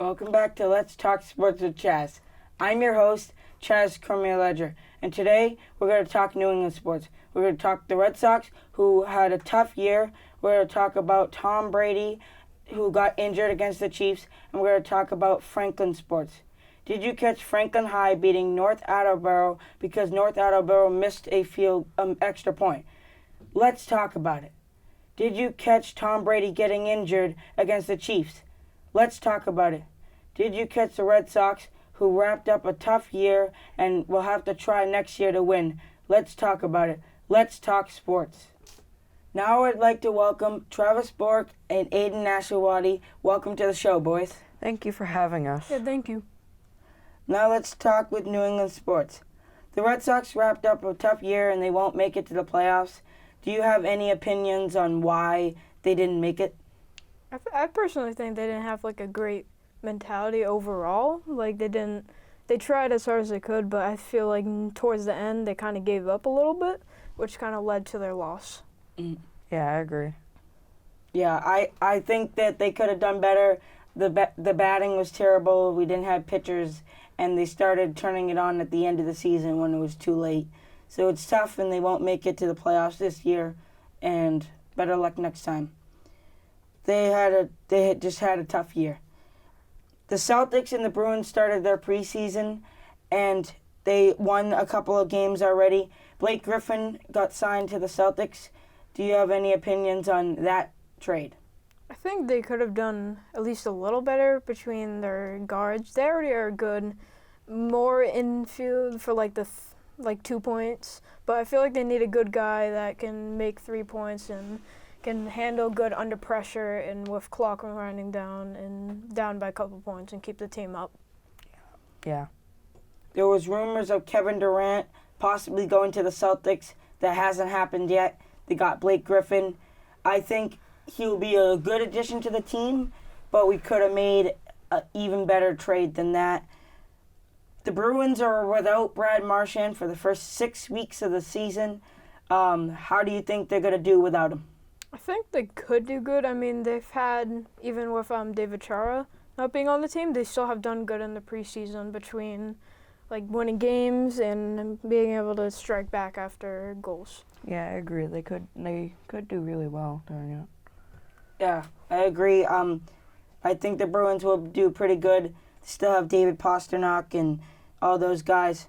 Welcome back to Let's Talk Sports with Chaz. I'm your host, Chaz Cormier-Ledger, and today we're going to talk New England sports. We're going to talk the Red Sox, who had a tough year. We're going to talk about Tom Brady, who got injured against the Chiefs, and we're going to talk about Franklin sports. Did you catch Franklin High beating North Attleboro because North Attleboro missed a extra point? Let's talk about it. Did you catch Tom Brady getting injured against the Chiefs? Let's talk about it. Did you catch the Red Sox, who wrapped up a tough year and will have to try next year to win? Let's talk about it. Let's talk sports. Now I'd like to welcome Travis Bork and Aiden Ashawati. Welcome to the show, boys. Thank you for having us. Yeah, thank you. Now let's talk with New England sports. The Red Sox wrapped up a tough year and they won't make it to the playoffs. Do you have any opinions on why they didn't make it? I personally think they didn't have like a great mentality overall. Like they tried as hard as they could, but I feel like towards the end they kind of gave up a little bit, which kind of led to their loss. Yeah, I agree. Yeah, I think that they could have done better. The batting was terrible. We didn't have pitchers, and they started turning it on at the end of the season when it was too late. So it's tough, and they won't make it to the playoffs this year, and better luck next time. They had just had a tough year. The Celtics and the Bruins started their preseason, and they won a couple of games already. Blake Griffin got signed to the Celtics. Do you have any opinions on that trade? I think they could have done at least a little better between their guards. They already are good, more infield for like 2 points, but I feel like they need a good guy that can make 3 points and can handle good under pressure and with clock running down and down by a couple points and keep the team up. Yeah. There was rumors of Kevin Durant possibly going to the Celtics. That hasn't happened yet. They got Blake Griffin. I think he'll be a good addition to the team, but we could have made an even better trade than that. The Bruins are without Brad Marchand for the first 6 weeks of the season. How do you think they're going to do without him? I think they could do good. I mean, they've had, even with David Chara not being on the team, they still have done good in the preseason between like winning games and being able to strike back after goals. Yeah, I agree. They could do really well during it. Yeah, I agree. I think the Bruins will do pretty good. They still have David Pastrnak and all those guys.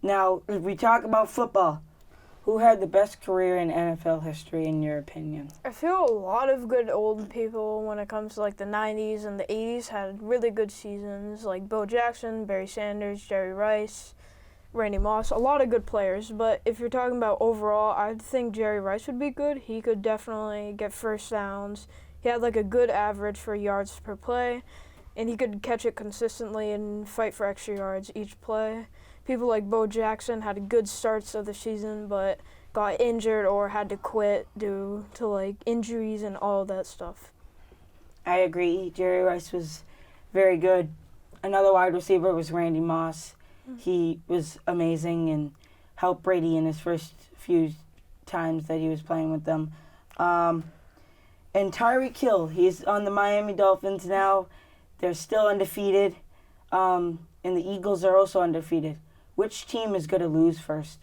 Now, if we talk about football, who had the best career in NFL history, in your opinion? I feel a lot of good old people when it comes to like the 90s and the 80s had really good seasons, like Bo Jackson, Barry Sanders, Jerry Rice, Randy Moss, a lot of good players. But if you're talking about overall, I think Jerry Rice would be good. He could definitely get first downs. He had like a good average for yards per play, and he could catch it consistently and fight for extra yards each play. People like Bo Jackson had good starts of the season, but got injured or had to quit due to like injuries and all that stuff. I agree. Jerry Rice was very good. Another wide receiver was Randy Moss. He was amazing and helped Brady in his first few times that he was playing with them. And Tyreek Hill, he's on the Miami Dolphins now. They're still undefeated, and the Eagles are also undefeated. Which team is going to lose first?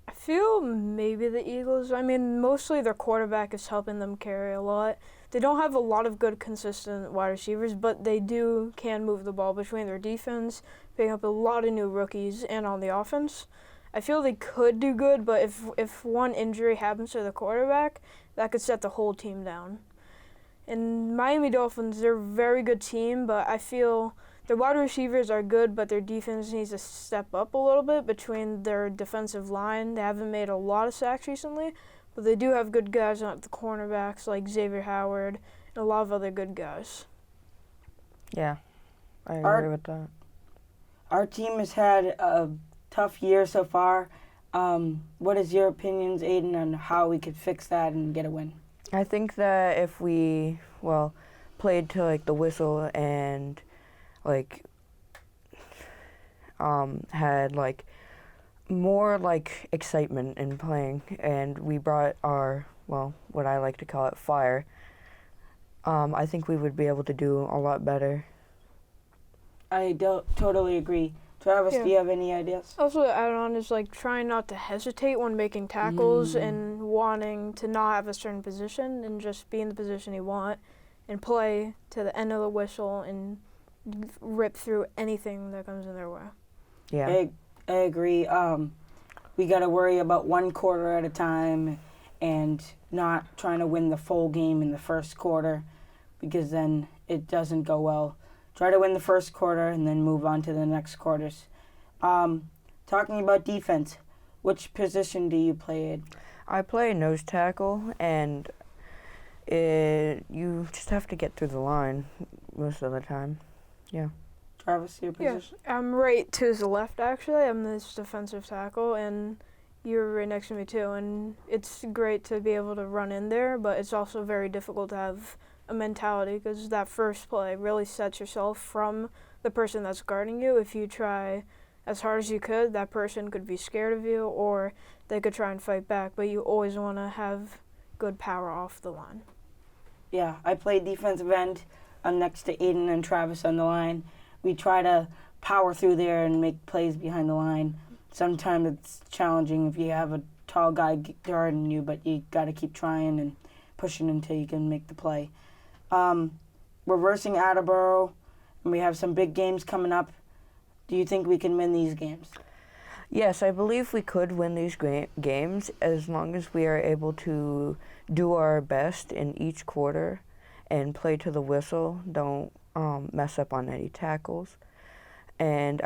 I feel maybe the Eagles. I mean, mostly their quarterback is helping them carry a lot. They don't have a lot of good, consistent wide receivers, but they can move the ball between their defense, picking up a lot of new rookies, and on the offense. I feel they could do good, but if one injury happens to the quarterback, that could set the whole team down. And Miami Dolphins, they're a very good team, but I feel their wide receivers are good, but their defense needs to step up a little bit between their defensive line. They haven't made a lot of sacks recently, but they do have good guys at the cornerbacks like Xavier Howard and a lot of other good guys. Yeah, I agree with that. Our team has had a tough year so far. What is your opinions, Aiden, on how we could fix that and get a win? I think that if we, played to like the whistle and had like more like excitement in playing, and we brought our, what I like to call it, fire, I think we would be able to do a lot better. I totally agree. Travis, Yeah. do you have any ideas? Also, to add on is like trying not to hesitate when making tackles and wanting to not have a certain position and just be in the position you want and play to the end of the whistle and rip through anything that comes in their way. Yeah. I agree. We got to worry about one quarter at a time and not trying to win the full game in the first quarter because then it doesn't go well. Try to win the first quarter and then move on to the next quarters. Talking about defense, which position do you play in? I play nose tackle, and you just have to get through the line most of the time. Yeah. Travis, your Yeah, position? I'm right to the left actually. I'm this defensive tackle and you're right next to me too. And it's great to be able to run in there, but it's also very difficult to have a mentality because that first play really sets yourself from the person that's guarding you. If you try as hard as you could, that person could be scared of you or they could try and fight back, but you always want to have good power off the line. Yeah, I play defensive end. I'm next to Aiden and Travis on the line. We try to power through there and make plays behind the line. Sometimes it's challenging if you have a tall guy guarding you, but you got to keep trying and pushing until you can make the play. We're versing Attleboro, and we have some big games coming up. Do you think we can win these games? Yes, I believe we could win these games as long as we are able to do our best in each quarter and play to the whistle. Don't mess up on any tackles. And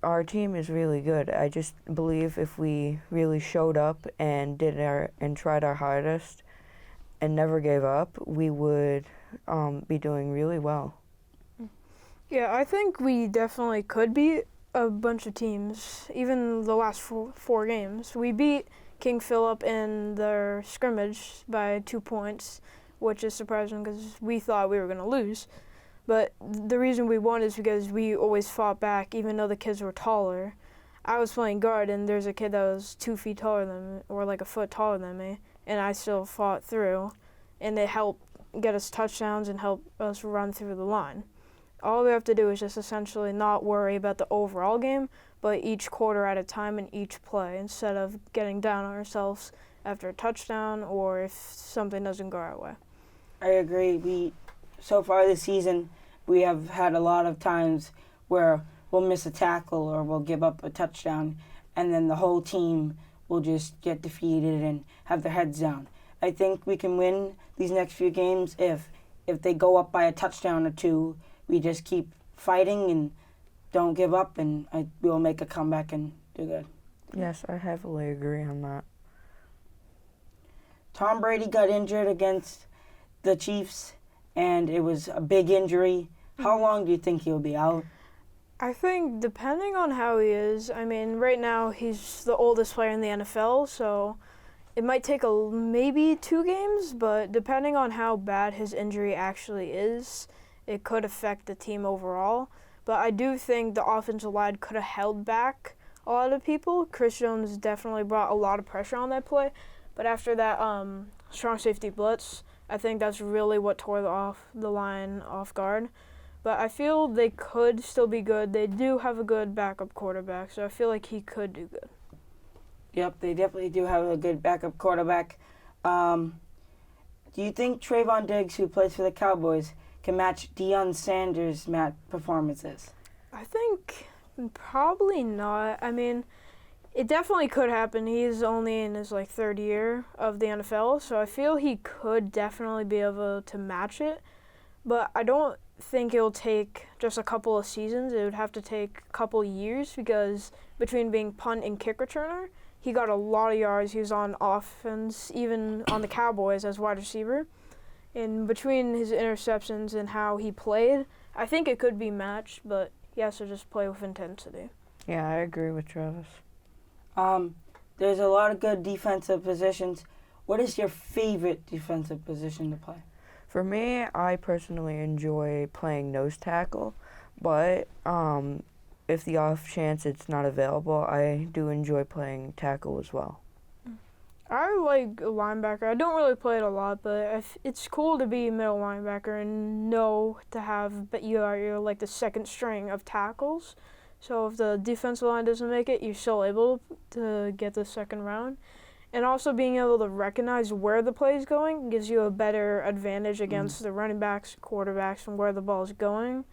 our team is really good. I just believe if we really showed up and tried our hardest and never gave up, we would be doing really well. Yeah, I think we definitely could beat a bunch of teams, even the last four games. We beat King Philip in their scrimmage by 2 points, which is surprising because we thought we were going to lose. But the reason we won is because we always fought back, even though the kids were taller. I was playing guard, and there's a kid that was 2 feet taller than me, or like a foot taller than me, and I still fought through, and it helped get us touchdowns and help us run through the line. All we have to do is just essentially not worry about the overall game, but each quarter at a time and each play, instead of getting down on ourselves after a touchdown or if something doesn't go our way. I agree. So far this season, we have had a lot of times where we'll miss a tackle or we'll give up a touchdown, and then the whole team will just get defeated and have their heads down. I think we can win these next few games if they go up by a touchdown or two. We just keep fighting and don't give up, and we'll make a comeback and do good. Yes, I heavily agree on that. Tom Brady got injured against the Chiefs, and it was a big injury. How long do you think he'll be out? I think depending on how he is, I mean, right now he's the oldest player in the NFL, so it might take maybe 2 games, but depending on how bad his injury actually is, it could affect the team overall. But I do think the offensive line could have held back a lot of people. Chris Jones definitely brought a lot of pressure on that play, but after that strong safety blitz, I think that's really what tore the line off guard. But I feel they could still be good. They do have a good backup quarterback, so I feel like he could do good. Yep, they definitely do have a good backup quarterback. Do you think Trayvon Diggs, who plays for the Cowboys, can match Deion Sanders' performances? I think probably not. I mean, it definitely could happen. He's only in his 3rd year of the NFL, so I feel he could definitely be able to match it. But I don't think it'll take just a couple of seasons. It would have to take a couple of years because between being punt and kick returner, he got a lot of yards. He was on offense, even on the Cowboys as wide receiver. And between his interceptions and how he played, I think it could be matched, but he has to just play with intensity. Yeah, I agree with Travis. There's a lot of good defensive positions. What is your favorite defensive position to play? For me, I personally enjoy playing nose tackle, but if the off chance it's not available, I do enjoy playing tackle as well. I like a linebacker. I don't really play it a lot, but it's cool to be middle linebacker and know to have, but you're like the second string of tackles. So if the defensive line doesn't make it, you're still able to get the second round. And also being able to recognize where the play is going gives you a better advantage against the running backs, quarterbacks, and where the ball is going.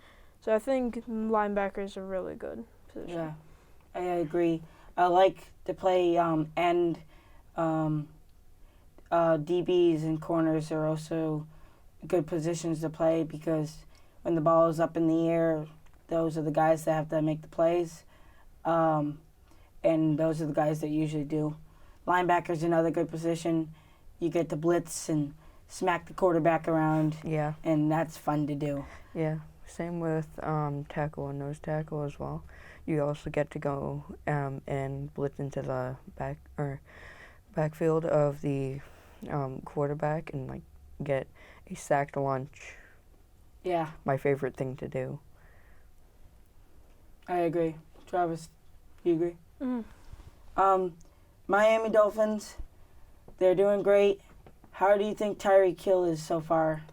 So I think linebackers are really good position. Yeah, I agree. I like to play end. DBs and corners are also good positions to play because when the ball is up in the air, those are the guys that have to make the plays, and those are the guys that usually do. Linebacker's another good position. You get to blitz and smack the quarterback around, Yeah. and that's fun to do. Yeah. Same with tackle and nose tackle as well. You also get to go and blitz into the backfield of the quarterback and like get a sacked lunch. Yeah, My favorite thing to do. I agree. Travis, you agree? Mm. Miami Dolphins, they're doing great. How do you think Tyreek Hill is so far?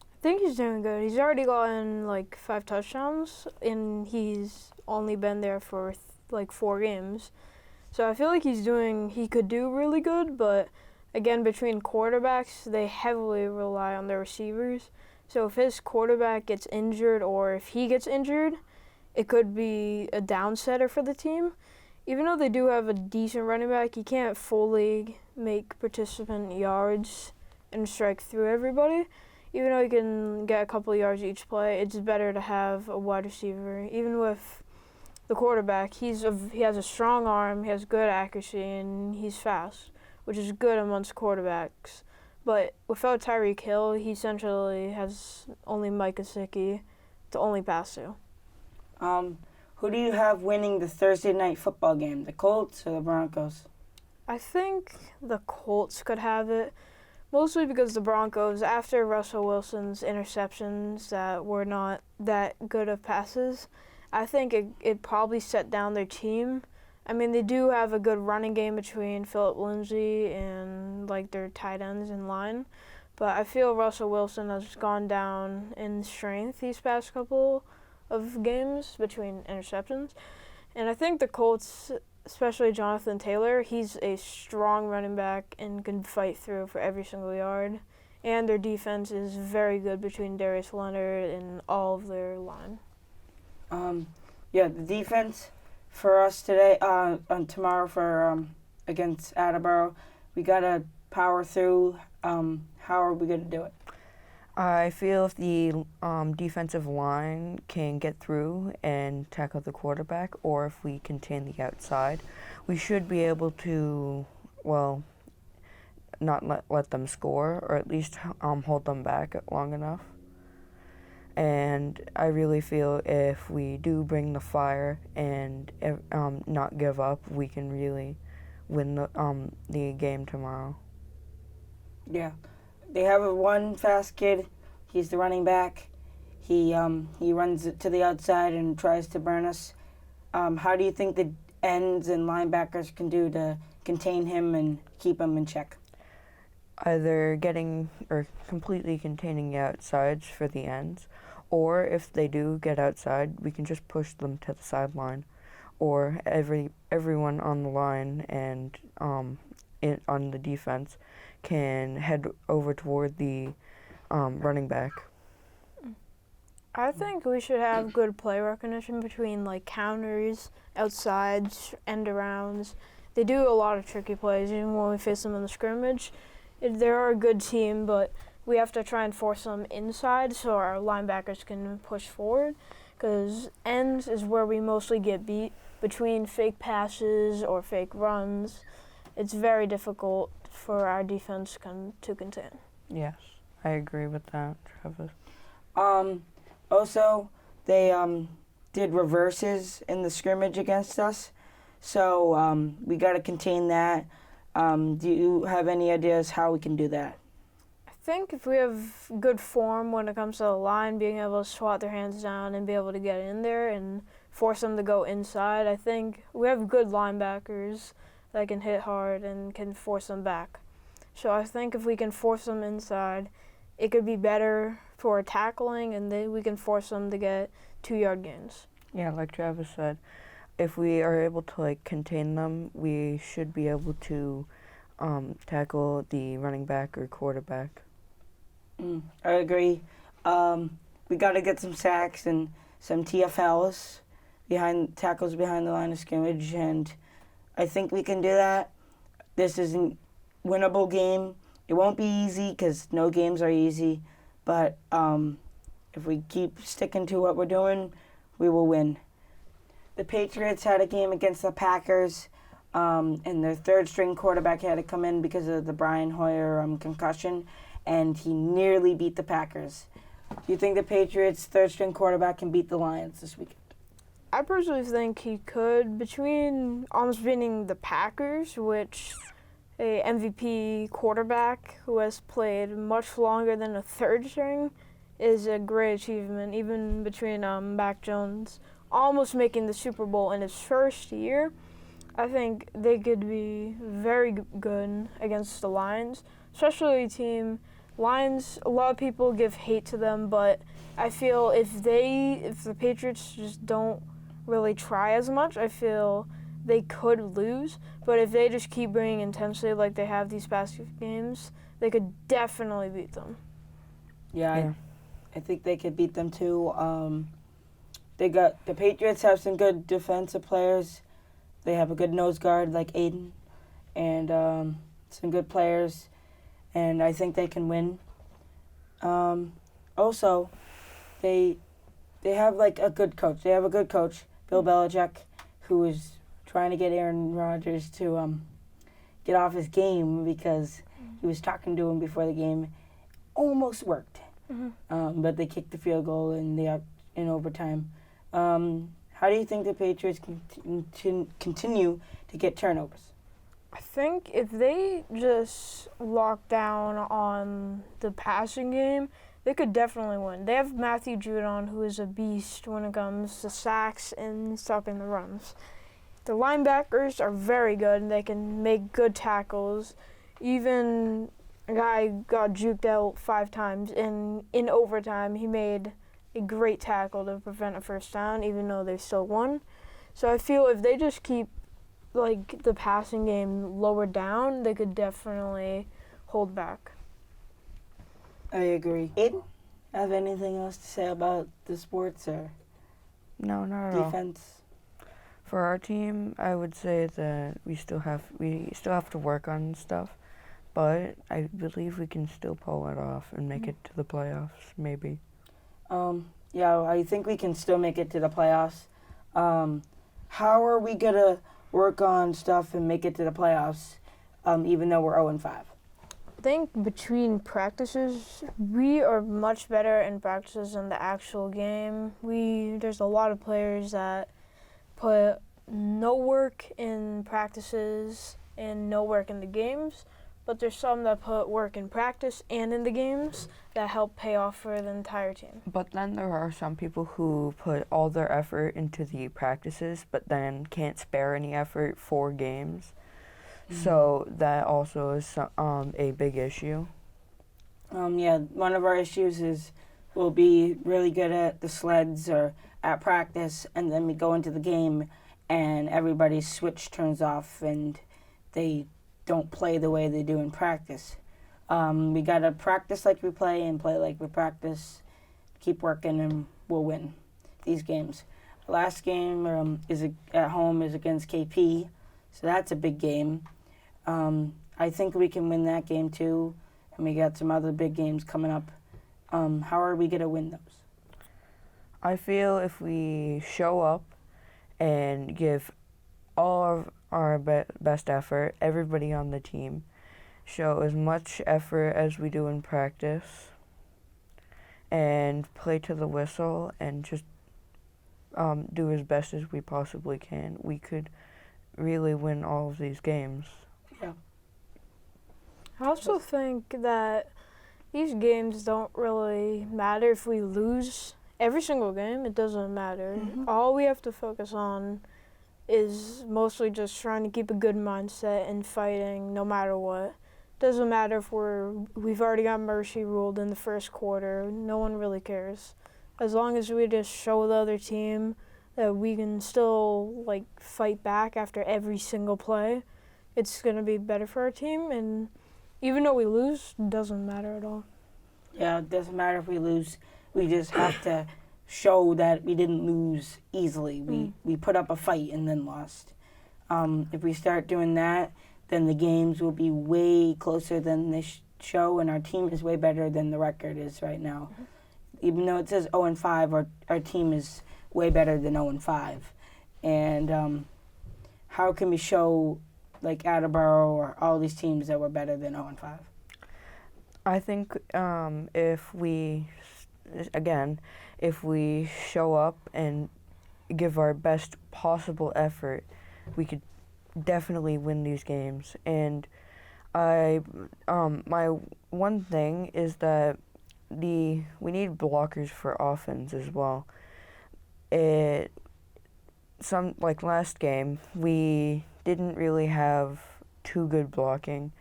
I think he's doing good. He's already gotten like 5 touchdowns, and he's only been there for like 4 games. So I feel like he could do really good, but again, between quarterbacks, they heavily rely on their receivers. So if his quarterback gets injured or if he gets injured, it could be a downsetter for the team. Even though they do have a decent running back, he can't fully make participant yards and strike through everybody. Even though he can get a couple of yards each play, it's better to have a wide receiver. Even with the quarterback, he has a strong arm, he has good accuracy, and he's fast, which is good amongst quarterbacks. But without Tyreek Hill, he essentially has only Mike Gesicki to only pass to. Who do you have winning the Thursday night football game, the Colts or the Broncos? I think the Colts could have it, mostly because the Broncos, after Russell Wilson's interceptions that were not that good of passes, I think it probably set down their team. I mean, they do have a good running game between Phillip Lindsay and like their tight ends in line, but I feel Russell Wilson has gone down in strength these past couple of games between interceptions. And I think the Colts, especially Jonathan Taylor, he's a strong running back and can fight through for every single yard. And their defense is very good between Darius Leonard and all of their line. The defense for us today, tomorrow for against Attleboro, we gotta power through. How are we gonna do it? I feel if the defensive line can get through and tackle the quarterback, or if we contain the outside, we should be able to, not let them score, or at least hold them back long enough. And I really feel if we do bring the fire and not give up, we can really win the game tomorrow. Yeah, they have one fast kid. He's the running back. He runs it to the outside and tries to burn us. How do you think the ends and linebackers can do to contain him and keep him in check? Either getting or completely containing the outsides for the ends, or if they do get outside, we can just push them to the sideline, or everyone on the line and on the defense can head over toward the running back. I think we should have good play recognition between like counters, outsides, end arounds. They do a lot of tricky plays even when we face them in the scrimmage. They're a good team, but we have to try and force them inside so our linebackers can push forward, because ends is where we mostly get beat between fake passes or fake runs. It's very difficult for our defense to contain. Yes, I agree with that, Travis. Also, they did reverses in the scrimmage against us, so we got to contain that. Do you have any ideas how we can do that? I think if we have good form when it comes to the line, being able to swat their hands down and be able to get in there and force them to go inside, I think we have good linebackers that can hit hard and can force them back. So I think if we can force them inside, it could be better for tackling, and then we can force them to get 2-yard gains. Yeah, like Travis said, if we are able to contain them, we should be able to tackle the running back or quarterback. I agree. We got to get some sacks and some TFLs, tackles behind the line of scrimmage, and I think we can do that. This is a winnable game. It won't be easy because no games are easy, but if we keep sticking to what we're doing, we will win. The Patriots had a game against the Packers, and their third-string quarterback had to come in because of the Brian Hoyer concussion, and he nearly beat the Packers. Do you think the Patriots' third-string quarterback can beat the Lions this weekend? I personally think he could, between almost beating the Packers, which a MVP quarterback who has played much longer than a third string is a great achievement, even between Mac Jones almost making the Super Bowl in his first year. I think they could be very good against the Lions, especially a team. Lions, a lot of people give hate to them, but I feel if the Patriots just don't really try as much, I feel they could lose. But if they just keep bringing intensity like they have these past few games, they could definitely beat them. Yeah. I think they could beat them too. The Patriots have some good defensive players. They have a good nose guard like Aiden, and some good players, and I think they can win. Also, they have a good coach. They have a good coach, Bill Belichick, who is trying to get Aaron Rodgers to get off his game because he was talking to him before the game. Almost worked, but they kicked the field goal in overtime. How do you think the Patriots continue to get turnovers? I think if they just lock down on the passing game, they could definitely win. They have Matthew Judon, who is a beast when it comes to sacks and stopping the runs. The linebackers are very good, and they can make good tackles. Even a guy got juked out 5 times, and in overtime, he made a great tackle to prevent a first down, even though they still won. So I feel if they just keep the passing game lower down, they could definitely hold back. I agree. Aiden, have anything else to say about the sports or No, not at all. defense? For our team, I would say that we still have to work on stuff, but I believe we can still pull it off and make it to the playoffs, maybe. Yeah, I think we can still make it to the playoffs. How are we going to work on stuff and make it to the playoffs, even though we're 0-5? I think between practices, we are much better in practices than the actual game. There's a lot of players that put no work in practices and no work in the games, but there's some that put work in practice and in the games that help pay off for the entire team. But then there are some people who put all their effort into the practices, but then can't spare any effort for games. So that also is a big issue. Yeah, one of our issues is we'll be really good at the sleds or at practice, and then we go into the game and everybody's switch turns off and they don't play the way they do in practice. We got to practice like we play and play like we practice, keep working, and we'll win these games. The last game at home is against KP, so that's a big game. I think we can win that game too, and we got some other big games coming up. How are we going to win those? I feel if we show up and give all of our best effort, everybody on the team, show as much effort as we do in practice, and play to the whistle, and just do as best as we possibly can, we could really win all of these games. Yeah. I also think that these games don't really matter if we lose every single game. It doesn't matter. All we have to focus on is mostly just trying to keep a good mindset and fighting no matter what. Doesn't matter if we've already got mercy ruled in the first quarter. No one really cares. As long as we just show the other team that we can still fight back after every single play, it's gonna be better for our team. And even though we lose, it doesn't matter at all. Yeah, it doesn't matter if we lose. We just have to show that we didn't lose easily. We put up a fight and then lost. If we start doing that, then the games will be way closer than this show, and our team is way better than the record is right now. Even though it says 0-5, our team is way better than 0-5. And how can we show, Attleboro or all these teams that we're better than 0-5? I think if we show up and give our best possible effort, we could definitely win these games. And my one thing is that we need blockers for offense as well. Last game, we didn't really have too good blocking,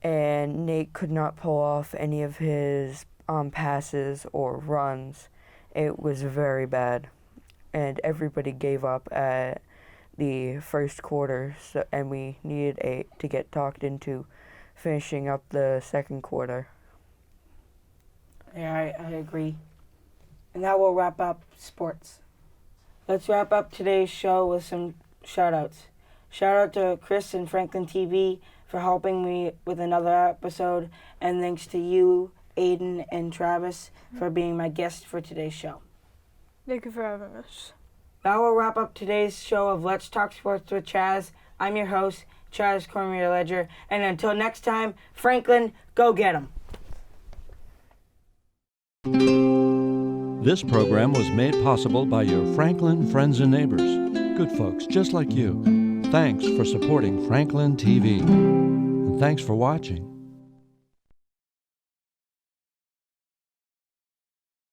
and Nate could not pull off any of his passes or runs. It was very bad, and everybody gave up at the first quarter, and we needed to get talked into finishing up the second quarter. Yeah, I agree. And that will wrap up sports. Let's wrap up today's show with some shout-outs. Shout out to Chris and Franklin TV for helping me with another episode, and thanks to you, Aiden and Travis, for being my guest for today's show. Thank you for having us. That will wrap up today's show of Let's Talk Sports with Chaz. I'm your host, Chaz Cormier-Ledger, and until next time, Franklin, go get 'em. This program was made possible by your Franklin friends and neighbors, good folks just like you. Thanks for supporting Franklin TV. And thanks for watching.